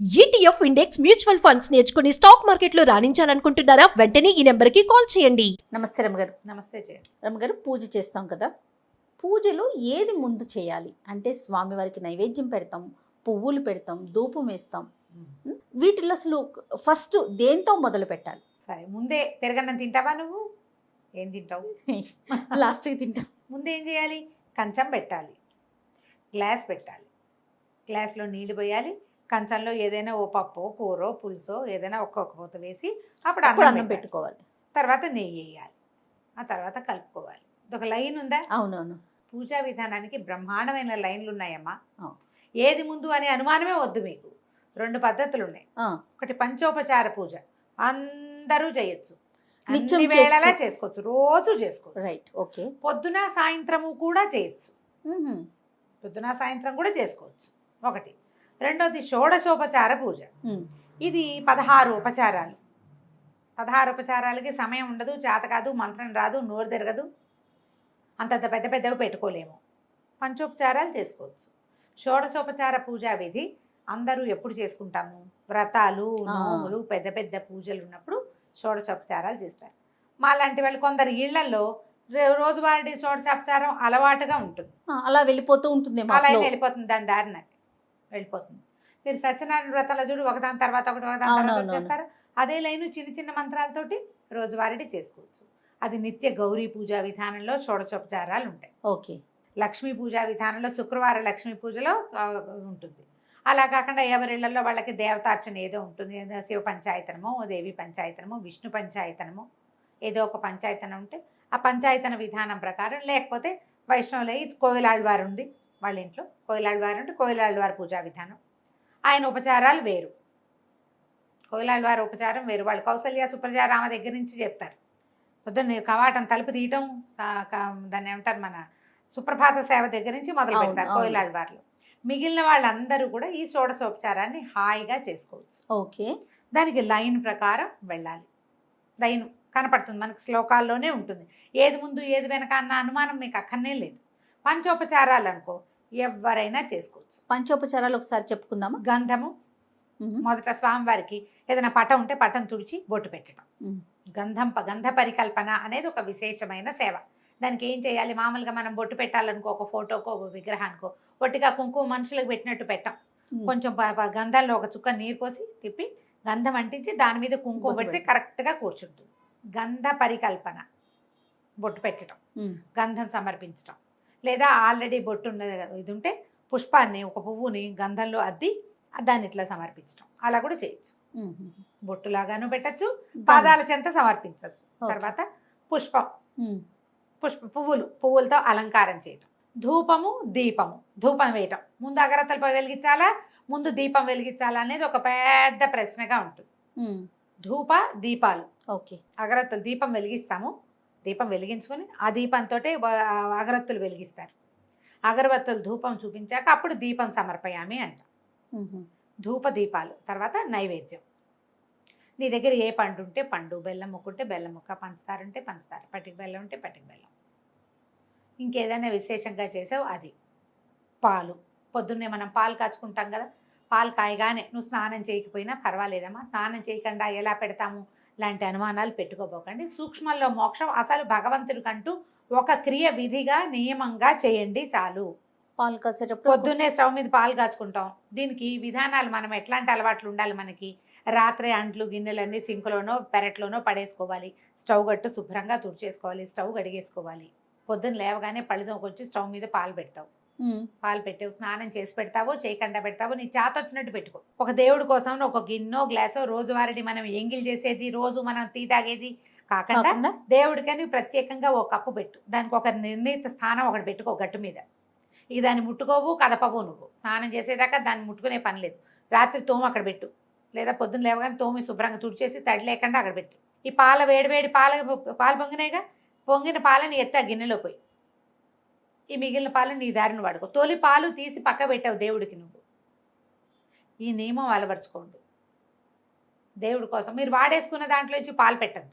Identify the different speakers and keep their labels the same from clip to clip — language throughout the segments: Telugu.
Speaker 1: ETF ఇండెక్స్ మ్యూచువల్ ఫండ్స్ నేర్చుకుని స్టాక్ మార్కెట్లో రాణించాలనుకుంటున్నారా? వెంటనే ఈ నెంబర్కి కాల్ చేయండి.
Speaker 2: నమస్తే రమగారు.
Speaker 3: నమస్తే జయ.
Speaker 2: రమగారు, పూజ చేస్తాం కదా, పూజలో ఏది ముందు చేయాలి అంటే స్వామివారికి నైవేద్యం పెడతాం, పువ్వులు పెడతాం, ధూపం వేస్తాం. వీటిల్లో అసలు ఫస్ట్ దేంతో మొదలు పెట్టాలి?
Speaker 3: సరే, ముందే పెరగన్నం తింటావా నువ్వు? ఏం తింటావు?
Speaker 2: లాస్ట్కి తింటాం.
Speaker 3: ముందే ఏం చేయాలి? కంచం పెట్టాలి, గ్లాస్ పెట్టాలి, గ్లాస్లో నీళ్ళు పోయాలి, కంచంలో ఏదైనా ఓ పప్పు కూరో పులుసో ఏదైనా ఒక్కొక్క పూత వేసి అప్పుడు
Speaker 2: అన్నం పెట్టుకోవాలి.
Speaker 3: తర్వాత నెయ్యి వేయాలి, ఆ తర్వాత కలుపుకోవాలి. ఒక లైన్ ఉందా?
Speaker 2: అవునవును.
Speaker 3: పూజా విధానానికి బ్రహ్మాండమైన లైన్లు ఉన్నాయమ్మా. ఏది ముందు అనే అనుమానమే వద్దు మీకు. 2 పద్ధతులు ఉన్నాయి. ఒకటి పంచోపచార పూజ, అందరూ చేయొచ్చు,
Speaker 2: నిత్యం
Speaker 3: అన్ని వేళలా చేసుకోవచ్చు, రోజు చేసుకోవచ్చు.
Speaker 2: Right, okay.
Speaker 3: పొద్దున సాయంత్రము కూడా చేయొచ్చు, పొద్దున సాయంత్రం కూడా చేసుకోవచ్చు. ఒకటి. రెండోది షోడశోపచార పూజ. ఇది 16 ఉపచారాలు. 16 ఉపచారాలకి సమయం ఉండదు, చేత కాదు, మంత్రం రాదు, నోరు తిరగదు, అంతంత పెద్ద పెద్దవి పెట్టుకోలేము. పంచోపచారాలు చేసుకోవచ్చు. షోడశోపచార పూజా విధి అందరూ ఎప్పుడు చేసుకుంటాము? వ్రతాలు, నోములు, పెద్ద పెద్ద పూజలు ఉన్నప్పుడు షోడశోపచారాలు చేస్తారు. మా లాంటి వాళ్ళు కొందరు ఇళ్లలో రోజువారీ షోడశోపచారం అలవాటుగా ఉంటుంది,
Speaker 2: అలా వెళ్ళిపోతూ ఉంటుంది,
Speaker 3: అలా వెళ్ళిపోతుంది, దాని దారిన వెళ్ళిపోతుంది. మీరు సత్యనారాయణ వ్రతాల చూడు, ఒకదాని తర్వాత ఒకటి చేస్తారు. అదే లైను చిన్న చిన్న మంత్రాలతోటి రోజువారీ చేసుకోవచ్చు. అది నిత్య గౌరీ పూజా విధానంలో షోడశోపచారాలు ఉంటాయి.
Speaker 2: ఓకే.
Speaker 3: లక్ష్మీ పూజా విధానంలో శుక్రవారం లక్ష్మీ పూజలో ఉంటుంది. అలా కాకుండా ఎవరిళ్లలో వాళ్ళకి దేవతార్చన ఏదో ఉంటుంది, శివ పంచాయతనమో, దేవి పంచాయతనమో, విష్ణు పంచాయతనమో, ఏదో ఒక పంచాయతనం ఉంటే ఆ పంచాయతన విధానం ప్రకారం, లేకపోతే వైష్ణవులై కోవిలాళ్వారు ఉంది వాళ్ళ ఇంట్లో, కోయిలాళ్వారు అంటే కోయిలాళ్వారు పూజా విధానం, ఆయన ఉపచారాలు వేరు, కోయిలాళ్వారు ఉపచారం వేరు. వాళ్ళు కౌసల్య సుప్రజ రామ దగ్గర నుంచి చెప్తారు. పొద్దున్న కవాటం తలుపు తీయటం, దాన్ని ఏమంటారు, మన సుప్రభాత సేవ దగ్గర నుంచి మొదలు పెడతారు కోయిలాళ్వార్లు. మిగిలిన వాళ్ళందరూ కూడా ఈ షోడశోపచారాన్ని హాయిగా చేసుకోవచ్చు.
Speaker 2: ఓకే.
Speaker 3: దానికి లైన్ ప్రకారం వెళ్ళాలి. లైన్ కనపడుతుంది మనకి, శ్లోకాల్లోనే ఉంటుంది. ఏది ముందు ఏది వెనక అన్న అనుమానం మీకు అక్కడనే లేదు. పంచోపచారాలు అనుకో ఎవరైనా చేసుకోవచ్చు.
Speaker 2: పంచోపచారాలు ఒకసారి చెప్పుకుందామా?
Speaker 3: గంధము, మొదట స్వామివారికి ఏదైనా పటం ఉంటే పటం తుడిచి బొట్టు పెట్టడం. గంధ పరికల్పన అనేది ఒక విశేషమైన సేవ. దానికి ఏం చేయాలి? మామూలుగా మనం బొట్టు పెట్టాలనుకో, ఒక ఫోటోకో ఒక విగ్రహానికో ఒట్టిగా కుంకుమ మనుషులకు పెట్టినట్టు పెట్టాం. కొంచెం గంధంలో ఒక చుక్క నీరు పోసి తిప్పి గంధం అంటించి దాని మీద కుంకుమ పెడితే కరెక్ట్గా కూర్చుంటుంది. గంధ పరికల్పన, బొట్టు పెట్టడం, గంధం సమర్పించడం. లేదా ఆల్రెడీ బొట్టు ఉన్నది ఇది ఉంటే పుష్పాన్ని, ఒక పువ్వుని గంధంలో అద్ది దాన్ని ఇట్లా సమర్పించడం, అలా కూడా చేయొచ్చు. బొట్టులాగాను పెట్టచ్చు, పాదాల చెంత సమర్పించవచ్చు. తర్వాత పువ్వులతో అలంకారం చేయటం. ధూపము, దీపము. ధూపం వేయటం ముందు అగరత్తలపై వెలిగించాలా, ముందు దీపం వెలిగించాలా అనేది ఒక పెద్ద ప్రశ్నగా ఉంటుంది. ధూప దీపాలు.
Speaker 2: ఓకే.
Speaker 3: అగరత్తులు దీపం వెలిగిస్తాము, దీపం వెలిగించుకొని ఆ దీపంతో అగరత్తులు వెలిగిస్తారు. అగరబత్తులు ధూపం చూపించాక అప్పుడు దీపం సమర్పయామి అంట. ధూప దీపాలు. తర్వాత నైవేద్యం. నీ దగ్గర ఏ పండు ఉంటే పండు, బెల్లం ముక్క ఉంటే బెల్లం ముక్క, పంచదార ఉంటే పంచదార, పటిక బెల్లం ఉంటే పటిక బెల్లం. ఇంకేదైనా విశేషంగా చేసావు అది. పాలు. పొద్దున్నే మనం పాలు కాచుకుంటాం కదా, పాలు కాయగానే నువ్వు స్నానం చేయకపోయినా పర్వాలేదమ్మా, స్నానం చేయకుండా ఎలా పెడతాము లాంటి అనుమానాలు పెట్టుకోబోకండి. సూక్ష్మంలో మోక్షం. అసలు భగవంతుడికంటూ ఒక క్రియ విధిగా నియమంగా చేయండి చాలు.
Speaker 2: పాలు కాసేటప్పుడు
Speaker 3: పొద్దున్నే స్టవ్ మీద పాలు కాచుకుంటాం. దీనికి విధానాలు, మనం ఎట్లాంటి అలవాట్లు ఉండాలి మనకి? రాత్రి అంట్లు గిన్నెలన్నీ సింకులోనో పెరట్లోనో పడేసుకోవాలి. స్టవ్ గట్టు శుభ్రంగా తుడిచేసుకోవాలి, స్టవ్ గడిగేసుకోవాలి. పొద్దున్న లేవగానే పళ్ళుతోకొచ్చి స్టవ్ మీద పాలు పెడతావు. పాలు పెట్టావు, స్నానం చేసి పెడతావో చేయకుండా పెడతావో నీ చేత వచ్చినట్టు పెట్టుకో. ఒక దేవుడి కోసం ఒక గిన్నో గ్లాసో రోజువారీ మనం ఎంగిల్ చేసేది, రోజు మనం టీ తాగేది కాకుండా దేవుడికని ప్రత్యేకంగా ఒక కప్పు పెట్టు. దానికి ఒక నిర్ణీత స్థానం ఒకటి పెట్టుకో గట్టు మీద. ఇక దాన్ని ముట్టుకోవు, కదపవు. నువ్వు స్నానం చేసేదాకా దాన్ని ముట్టుకునే పని లేదు. రాత్రి తోము అక్కడ పెట్టు, లేదా పొద్దున్న లేవగానే తోమి శుభ్రంగా తుడిచేసి తడి లేకుండా అక్కడ పెట్టు. ఈ వేడివేడి పాలు పొంగినాయిగా, పొంగిన పాలని ఎత్తా గిన్నెలో పోయి, ఈ మిగిలిన పాలు నీ దారిని వాడుకో. తొలి పాలు తీసి పక్క పెట్టావు దేవుడికి నువ్వు. ఈ నియమం అలవరుచుకోండి దేవుడి కోసం. మీరు వాడేసుకున్న దాంట్లో నుంచి పాలు పెట్టద్దు.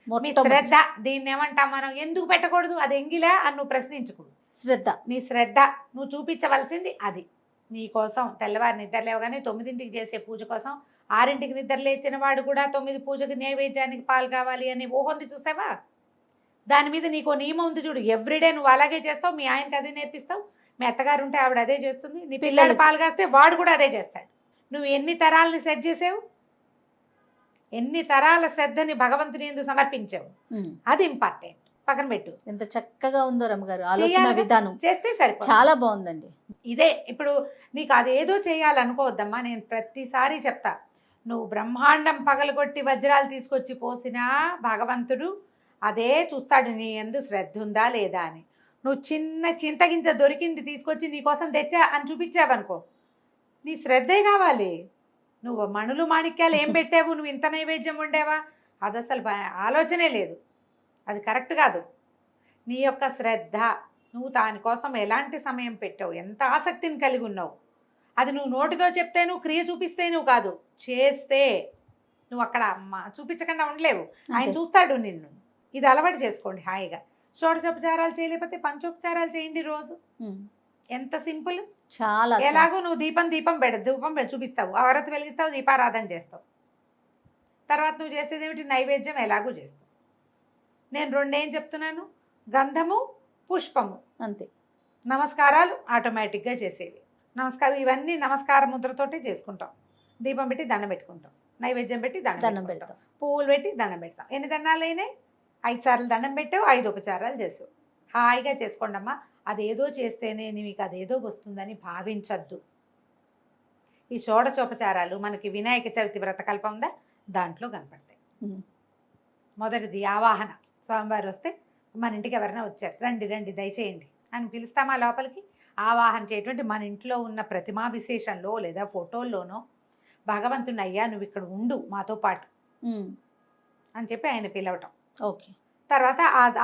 Speaker 3: మీ శ్రద్ధ, దీన్ని ఏమంటాం మనం, ఎందుకు పెట్టకూడదు, అది ఎంగిలా అని నువ్వు ప్రశ్నించకూడదు.
Speaker 2: శ్రద్ధ,
Speaker 3: నీ శ్రద్ధ నువ్వు చూపించవలసింది అది. నీ కోసం తెల్లవారు నిద్ర లేవగానే 9ంటికి చేసే పూజ కోసం 6ంటికి నిద్ర లేచిన వాడు కూడా 9 పూజకి నైవేద్యానికి పాలు కావాలి అని ఊహొంది చూసావా? దాని మీద నీకు నియమం ఉంది చూడు. ఎవ్రీడే నువ్వు అలాగే చేస్తావు, మీ ఆయనకి అదే నేర్పిస్తావు, మీ అత్తగారు ఉంటే ఆవిడ అదే చేస్తుంది, నీ పిల్లలు పాలు కాస్తే వాడు కూడా అదే చేస్తాడు. నువ్వు ఎన్ని తరాలని సెట్ చేసావు, ఎన్ని తరాల శ్రద్ధని భగవంతుని ఎందుకు సమర్పించావు, అది ఇంపార్టెంట్. పక్కన పెట్టు.
Speaker 2: ఎంత చక్కగా ఉందో రమ్మగారు ఆలోచన విధానం,
Speaker 3: చేస్తే సరిపో.
Speaker 2: చాలా బాగుందండి.
Speaker 3: ఇదే ఇప్పుడు నీకు అదేదో చేయాలనుకోవద్దమ్మా. నేను ప్రతిసారి చెప్తా, నువ్వు బ్రహ్మాండం పగలగొట్టి వజ్రాలు తీసుకొచ్చి పోసినా భగవంతుడు అదే చూస్తాడు, నీ యందు శ్రద్ధ ఉందా లేదా అని. నువ్వు చిన్న చింతగింజ దొరికింది తీసుకొచ్చి నీకోసం తెచ్చా అని చూపించావనుకో, నీ శ్రద్ధే కావాలి. నువ్వు మణులు మాణిక్యాలు ఏం పెట్టావు, నువ్వు ఇంత నైవేద్యం ఉండేవా, అది అసలు ఆలోచనే లేదు, అది కరెక్ట్ కాదు. నీ యొక్క శ్రద్ధ, నువ్వు దానికోసం ఎలాంటి సమయం పెట్టావు, ఎంత ఆసక్తిని కలిగి ఉన్నావు, అది నువ్వు నోటితో చెప్తే, నువ్వు క్రియ చూపిస్తే నువ్వు కాదు, చేస్తే నువ్వు అక్కడ చూపించకుండా ఉండలేవు. ఆయన చూస్తాడు నిన్ను. ఇది అలవాటు చేసుకోండి హాయిగా. షోడశోపచారాలు చేయలేకపోతే పంచోపచారాలు చేయండి రోజు. ఎంత సింపుల్.
Speaker 2: చాలా.
Speaker 3: ఎలాగో నువ్వు ధూపం చూపిస్తావు, ఆరతి వెలిగిస్తావు, దీపారాధన చేస్తావు. తర్వాత నువ్వు చేసేది ఏమిటి, నైవేద్యం ఎలాగూ చేస్తావు. నేను రెండేం చెప్తున్నాను, గంధము పుష్పము
Speaker 2: అంతే.
Speaker 3: నమస్కారాలు ఆటోమేటిక్గా చేసేవి. నమస్కారం ఇవన్నీ నమస్కార ముద్రతోటే చేసుకుంటాం. దీపం పెట్టి దండం పెట్టుకుంటాం, నైవేద్యం పెట్టి దండం పెడతాం, పువ్వులు పెట్టి దండం పెడతాం. ఎన్ని దండాలు అయినాయి? 5 సార్లు దండం పెట్టావు, 5 ఉపచారాలు చేసావు. హాయిగా చేసుకోండి అమ్మా. అదేదో చేస్తేనే మీకు అదేదో వస్తుందని భావించద్దు. ఈ షోడశోపచారాలు మనకి వినాయక చవితి వ్రతకల్ప ఉందా, దాంట్లో కనపడతాయి. మొదటిది ఆవాహన. స్వామివారు వస్తే మన ఇంటికి ఎవరైనా వచ్చారు, రండి రండి దయచేయండి అని పిలుస్తామా లోపలికి. ఆవాహన చేయటువంటి మన ఇంట్లో ఉన్న ప్రతిమా విశేషంలో లేదా ఫోటోల్లోనో భగవంతుని, అయ్యా నువ్వు ఇక్కడ ఉండు మాతో పాటు అని చెప్పి ఆయన పిలవటం.
Speaker 2: ఓకే.
Speaker 3: తర్వాత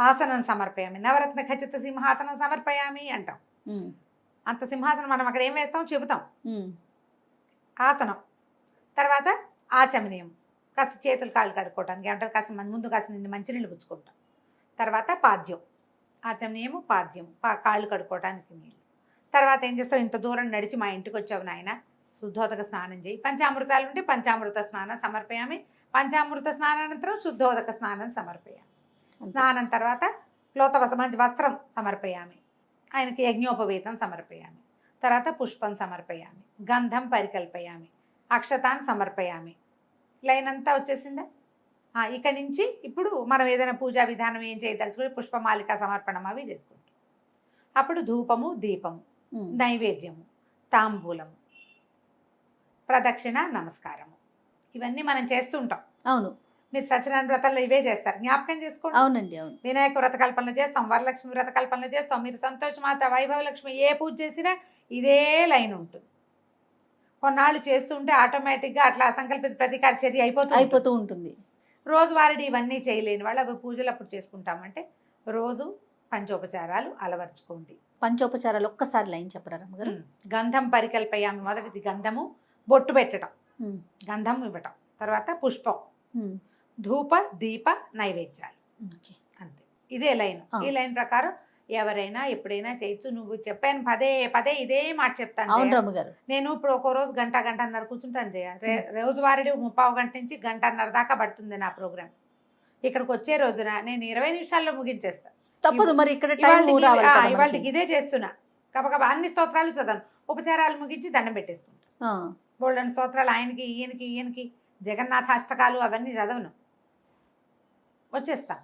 Speaker 3: ఆసనం సమర్పయామి, నవరత్న ఖచ్చిత సింహాసనం సమర్పయామి అంటాం. అంత సింహాసనం మనం అక్కడ ఏం వేస్తాం చెబుతాం. ఆసనం తర్వాత ఆచమనీయం, కాస్త చేతులు కాళ్ళు కడుక్కోవటానికి అంటే కాస్త ముందు కాస్త మంచినీళ్ళు పుచ్చుకుంటాం. తర్వాత పాద్యం, ఆచమనీయము పాద్యం, కాళ్ళు కడుక్కోవటానికి నీళ్ళు. తర్వాత ఏం చేస్తావు, ఇంత దూరం నడిచి మా ఇంటికి వచ్చావు నాయన, శుద్ధోదక స్నానం చేయి. పంచామృతాలు ఉంటే పంచామృత స్నానం సమర్పయామి, పంచామృత స్నానానంతరం శుద్ధోదక స్నానం సమర్పయామి. స్నానం తర్వాత మంచి వస్త్రం సమర్పయామి, ఆయనకి యజ్ఞోపవీతం సమర్పయామి. తర్వాత పుష్పం సమర్పయామి, గంధం పరికల్పయామి, అక్షతాన్ సమర్పయామి. లైన్ అంతా వచ్చేసిందా? ఇక్కడి నుంచి ఇప్పుడు మనం ఏదైనా పూజా విధానం ఏం చేయదలుచుకుని పుష్పమాలిక సమర్పణం అవి చేసుకుంటాం. అప్పుడు ధూపము, దీపము, నైవేద్యము, తాంబూలము, ప్రదక్షిణ, నమస్కారము, ఇవన్నీ మనం చేస్తుంటాం.
Speaker 2: అవును.
Speaker 3: మీరు సత్యనారాయణ వ్రతంలో ఇవే చేస్తారు, జ్ఞాపకం చేసుకోండి.
Speaker 2: అవునండి, అవును.
Speaker 3: వినాయక వ్రత కల్పనలు చేస్తాం, వరలక్ష్మి వ్రత కల్పనలు చేస్తాం. మీరు సంతోషమాత, వైభవలక్ష్మి ఏ పూజ చేసినా ఇదే లైన్ ఉంటుంది. కొన్నాళ్ళు చేస్తుంటే ఆటోమేటిక్గా అట్లా అసంకల్పిత ప్రతీకార చర్య అయిపోతూ ఉంటుంది. రోజువారీ ఇవన్నీ చేయలేని వాళ్ళు అవి పూజలు అప్పుడు చేసుకుంటామంటే రోజు పంచోపచారాలు అలవర్చుకోండి.
Speaker 2: పంచోపచారాలు ఒక్కసారి లైన్ చెప్పరా రమ్మగారు?
Speaker 3: గంధం పరికల్పయామి, మొదటిది గంధము, బొట్టు పెట్టడం, గంధం ఇవ్వటం. తర్వాత పుష్పం, ధూప, దీప, నైవేద్యాలు, అంతే. ఇదే లైన్. ఈ లైన్ ప్రకారం ఎవరైనా ఎప్పుడైనా చేయొచ్చు. నువ్వు చెప్పాను పదే పదే ఇదే మాట చెప్తాను. నేను ఇప్పుడు ఒక రోజు గంటన్నర కూర్చుంటాను జయ. రోజువారీ 30 గంట నుంచి 1.5 గంటల దాకా పడుతుంది నా ప్రోగ్రామ్. ఇక్కడికి వచ్చే రోజున నేను 20 నిమిషాల్లో ముగించేస్తాను.
Speaker 2: తప్పదు మరి, ఇక్కడ
Speaker 3: ఇవాళకి ఇదే చేస్తున్నా. కాబట్టి అన్ని స్తోత్రాలు చదవను, ఉపచారాలు ముగించి దండం పెట్టేసుకుంటా. బోల్డన్ స్తోత్రాలు ఆయనకి ఈయనకి జగన్నాథాష్టకాలు అవన్నీ చదవను, వచ్చేస్తా.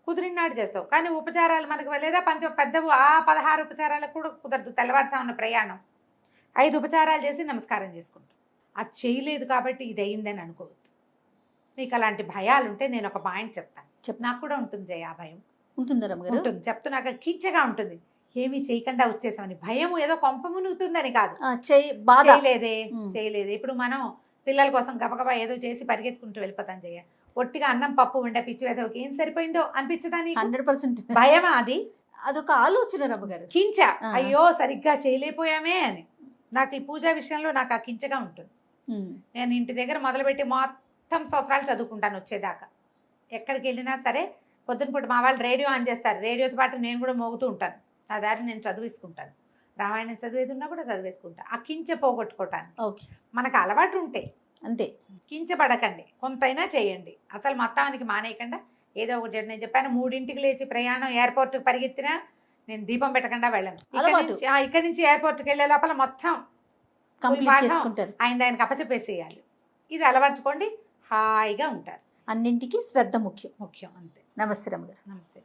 Speaker 3: కుదిరినాడు చేస్తావు. కానీ ఉపచారాలు మనకు లేదా పెద్దవు 16 ఉపచారాలకు కూడా కుదరదు. తెల్లవారుజామున ప్రయాణం 5 ఉపచారాలు చేసి నమస్కారం చేసుకుంటాం. అది చేయలేదు కాబట్టి ఇది అయిందని అనుకోవద్దు. మీకు అలాంటి భయాలు ఉంటే నేను ఒక పాయింట్ చెప్తాను. నాకు కూడా ఉంటుంది జయ, ఆ భయం ఉంటుంది. చెప్తున్నాక కీచగా ఉంటుంది, ఏమీ చేయకుండా వచ్చేసామని భయం. ఏదో కొంప మునుగుతుందని కాదు, చేయలేదే. ఇప్పుడు మనం పిల్లల కోసం గబగబా ఏదో చేసి పరిగెత్తుకుంటూ వెళ్ళిపోతాం జయ. ఒట్టిగా అన్నం పప్పు ఉండే పిచ్చి వేద ఏం సరిపోయిందో అనిపించదా నీకు?
Speaker 2: 100%
Speaker 3: భయమా?
Speaker 2: అదొక ఆలోచన రమ్మగారు.
Speaker 3: కించ, అయ్యో సరిగ్గా చేయలేకపోయామే అని. నాకు ఈ పూజా విషయంలో నాకు ఆ కించగా ఉంటుంది. నేను ఇంటి దగ్గర మొదలుపెట్టి మొత్తం స్తోత్రాలు చదువుకుంటాను వచ్చేదాకా. ఎక్కడికి వెళ్ళినా సరే పొద్దున పూట మా వాళ్ళు రేడియో ఆన్ చేస్తారు, రేడియోతో పాటు నేను కూడా మోగుతూ ఉంటాను. నా దారి నేను చదివిసుకుంటాను. రామాయణం చదివేది ఉన్నా కూడా చదివేసుకుంటా, ఆ కించె పోగొట్టుకోవటానికి.
Speaker 2: ఓకే,
Speaker 3: మనకు అలవాటు ఉంటే
Speaker 2: అంతే.
Speaker 3: కించపడకండి, కొంతైనా చేయండి, అసలు మొత్తానికి మానేయకుండా ఏదో ఒకటి చేయండి. నేను చెప్పాను 3ంటికి లేచి ప్రయాణం ఎయిర్పోర్ట్కి పరిగెత్తినా నేను దీపం పెట్టకుండా వెళ్ళను.
Speaker 2: అలవాటు.
Speaker 3: ఇక్కడి నుంచి ఎయిర్పోర్ట్కి వెళ్ళే లోపల మొత్తం
Speaker 2: కంప్లీట్ చేసుకుంటారు.
Speaker 3: ఆయనకి అప్పచెప్పేసేయాలి. ఇది అలవర్చుకోండి, హాయిగా ఉంటారు.
Speaker 2: అన్నింటికి శ్రద్ధ ముఖ్యం.
Speaker 3: ముఖ్యం, అంతే.
Speaker 2: నమస్తే రమ్మగారు.
Speaker 3: నమస్తే.